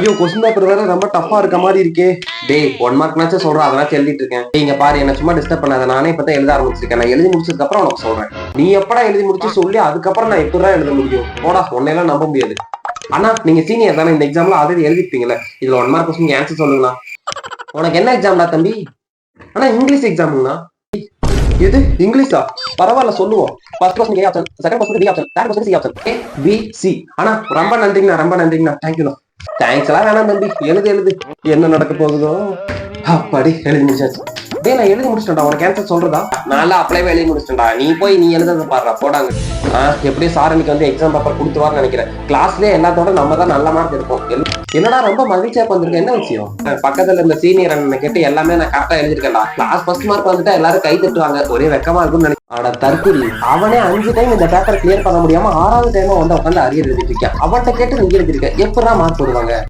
ஐயோ question paper வேற ரொம்ப டஃபா இருக்க மாதிரி இருக்கே. டேய் 1 மார்க்னாச்சும் சொல்றேன், அதெல்லாம் எழுதிட்டு இருக்கேன். நீங்க பாரு என்ன சும்மா டிஸ்டர்ப் பண்ணாத, நானே இப்பதான் எழுத ஆரம்பிச்சிருக்கேன். நான் எழுதி முடிச்சதுக்கு அப்புறம் உனக்கு சொல்றேன். நீ எப்படா எழுதி முடிச்சு சொல்லி அதுக்கப்புறம் நான் எப்படிதான் எழுத முடியும்? போடா, உன்னையெல்லாம் நம்ப முடியாது. ஆனா நீங்க சீனியர் தானே, இந்த எக்ஸாம்ல ஆல்ரெடி எழுதிருப்பீங்கல்ல, இதுல 1 மார்க் கொஸ்டின் ஆன்சர் சொல்லுங்களா? உனக்கு என்ன எக்ஸாம்டா தம்பி? ஆனா இங்கிலீஷ் எக்ஸாமுங்கண்ணா. எது இங்கிலீஷா? பரவாயில்ல சொல்லுவோம். First question A option, second question B option, third question C option, A B C. ஆனா ரொம்ப நன்றிங்கண்ணா, ரொம்ப நன்றிங்கண்ணா. தேங்க்யூண்ணா. தேங்க்ஸ் எல்லாம் வேணாம் தம்பி, எழுது என்ன நடக்க போகுதோ. அப்படி எழுதி முடிச்சாச்சு. டேய் நான் எழுதி முடிச்சிட்டேன்டா, உனக்கு ஆன்சர் சொல்றதா? நான் அப்ளைவே எழுதி முடிச்சிட்டேன்டா. நீ போய் நீ எழுதுறத பாடுறா போடாங்க. எப்படியும் சார் அன்னைக்கு வந்து எக்ஸாம் பேப்பர் கொடுத்துவார்னு நினைக்கிறேன். கிளாஸ்லயே எல்லாத்தோட நம்ம தான் நல்ல மார்க் எடுப்போம். என்னடா ரொம்ப மகிழ்ச்சியா வந்திருக்க, என்ன விஷயம்? பக்கத்துல இருந்த சீனியர் அண்ணன் கேட்டு எல்லாமே நான் கரெக்டா எழுதிருக்கேன்டா. கிளாஸ் ஃபர்ஸ்ட் மார்க் வந்துட்டா எல்லாரும் கை தட்டுவாங்க, ஒரே வெக்கமா இருக்கும்னு நினைக்கிறேன். அவட தற்கொலை அவனே 5 டைம் இந்த பேப்பர் கிளியர் பண்ண முடியாம 6வது டைமா வந்து உட்காந்து அரியர் எழுதிட்டு இருக்கேன். அவன்கிட்ட கேட்டு நீங்க எழுதிருக்க, எப்படா மார்க் போடுவாங்க?